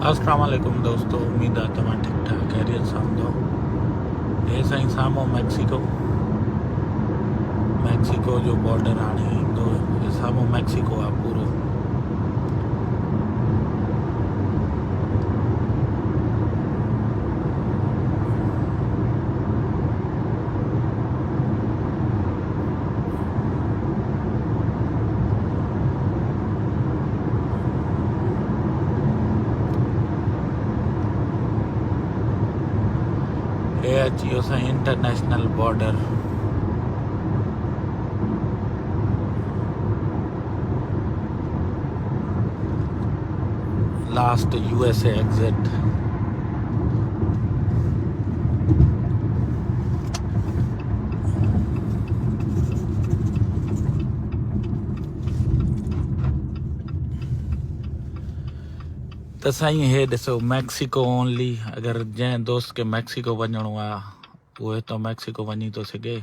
अस्सलाम वालेकुम दोस्तों, उम्मीद आहे तव्हां ठीक ठाक खैरियत सां हूंदो। हे साईं साम्हूं मैक्सिको जो बॉर्डर हाणे ईंदो। हे साम्हूं मैक्सिको आहे पूरो। हे अची वियो साईं international border. Last USA exit. त साईं हे ॾिसो मैक्सिको ओनली। अगरि जंहिं दोस्त खे मैक्सिको वञिणो आहे उहो हितां मैक्सिको वञी थो सघे।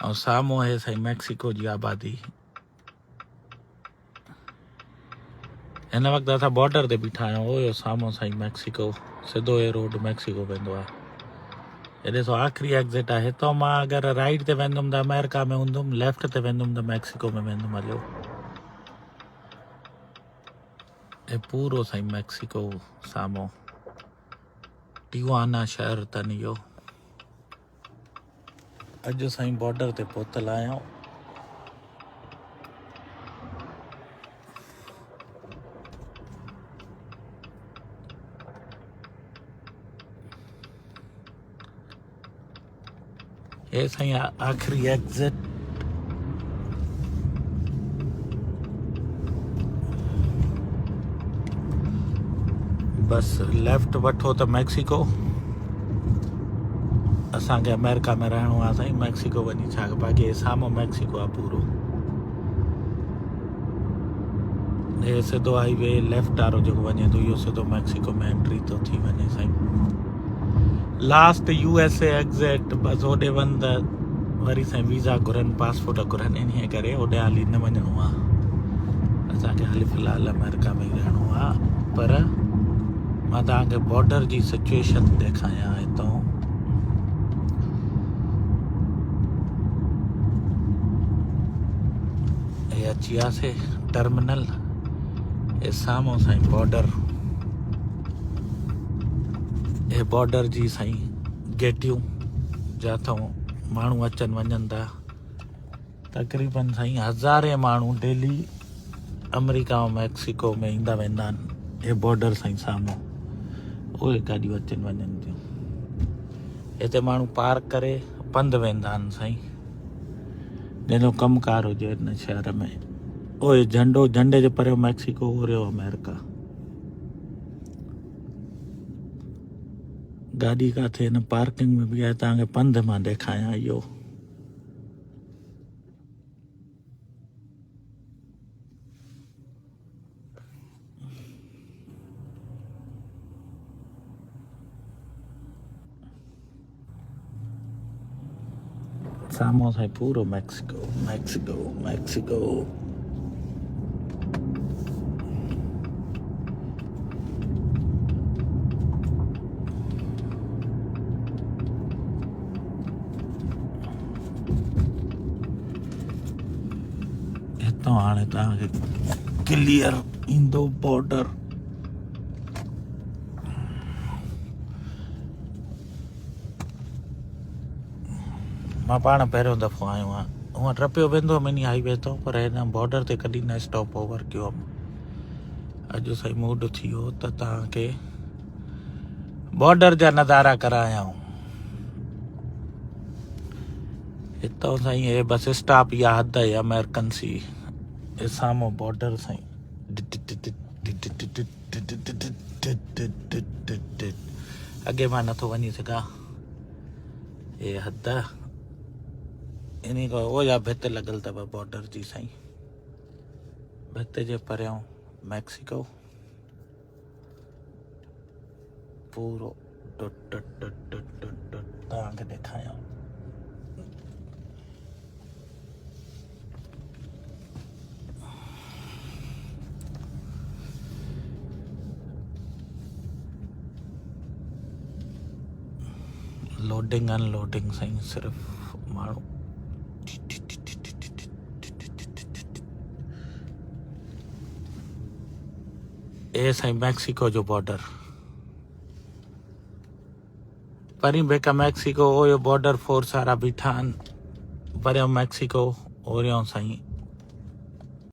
ऐं साम्हूं हे साईं मैक्सिको जी आबादी। हिन वक़्तु असां बॉर्डर ते बीठा आहियूं। हुयो साम्हूं साईं मैक्सिको, सिधो हे रोड मैक्सिको वेंदो आहे। हे ॾिसो आख़िरी एग्ज़िट आहे। हितां मां अगरि राइट ते वेंदुमि त अमेरिका में हूंदुमि, लेफ्ट ते वेंदुमि त मैक्सिको में वेंदुमि। हलियो हे पूरो साईं मैक्सिको साम्हूं। टिवाना शहर अथनि इहो। अॼु साईं बॉर्डर ते पहुतल आहियूं। हे साईं आख़िरी एग्ज़िट। बस लेफ्ट वठो त मैक्सिको। असांखे अमेरिका में रहणो आहे साईं, मैक्सिको वञी छा, बाक़ी हे साम्हूं मैक्सिको आहे पूरो। हे सिधो हाईवे लेफ्ट वारो जेको वञे थो इहो सिधो मैक्सिको में एंट्री थो थी वञे साईं। Last USA exit. बसि होॾे वञ त वरी साईं वीज़ा घुरनि, पासपोर्ट घुरनि, इन करे होॾे हाली न वञिणो आहे। असांखे हाली फ़िलहालु अमेरिका में ई रहणो आहे। पर मां तव्हांखे बॉर्डर जी सिचुएशन ॾेखारियां हितां। हे अची वियासीं टर्मिनल। हे साम्हूं साईं बॉर्डर। हे बॉर्डर जी साईं गेटियूं जिथां माण्हू अचनि वञनि था। तक़रीबन साईं हज़ारे माण्हू डेली अमेरिका ऐं मैक्सिको में ईंदा वेंदा आहिनि। हे बॉर्डर साईं साम्हूं, उहे गाॾियूं अचनि वञनि थियूं। हिते माण्हू पार्क करे पंधु वेंदा आहिनि साईं, जंहिंजो कमुकारु हुजे हिन शहर में। उहे झंडे जे परियों मैक्सिको, ओरियो अमेरिका। गाॾी किथे हिन पार्किंग में बि आहे, तव्हांखे पंधु मां ॾेखारियां इहो। साम्हूं साईं पूरो मैक्सिको मैक्सिको मैक्सिको। हितां हाणे तव्हांखे क्लियर ईंदो बॉर्डर। मां पाण पहिरियों दफ़ो आयो आहियां। हूअं टपियो वेंदो मिनी हाईवे तो, पर हिन बॉर्डर ते कॾहिं न स्टॉप ओवर कयो हुअमि। अॼु साईं मूड थी वियो त तव्हांखे बॉर्डर जा नज़ारा करायां। हितां साईं हे बस स्टॉप या हद आहे अमेरिकन सी। हे साम्हूं बॉर्डर साईं। अॻे मां नथो वञी सघां। हे हद इन खां ओया भित लॻल अथव बॉर्डर जी साईं। भित जे परियां मैक्सिको पूरो तव्हांखे ॾेखारियां। लोडिंग अनलोडिंग साईं सिर्फ़ु माण्हू ए साईं मैक्सिको जो बॉर्डर परी बेका मैक्सिको ओयो बॉर्डर फोर्स वारा बीठा आहिनि परियों मैक्सिको ओरियों साईं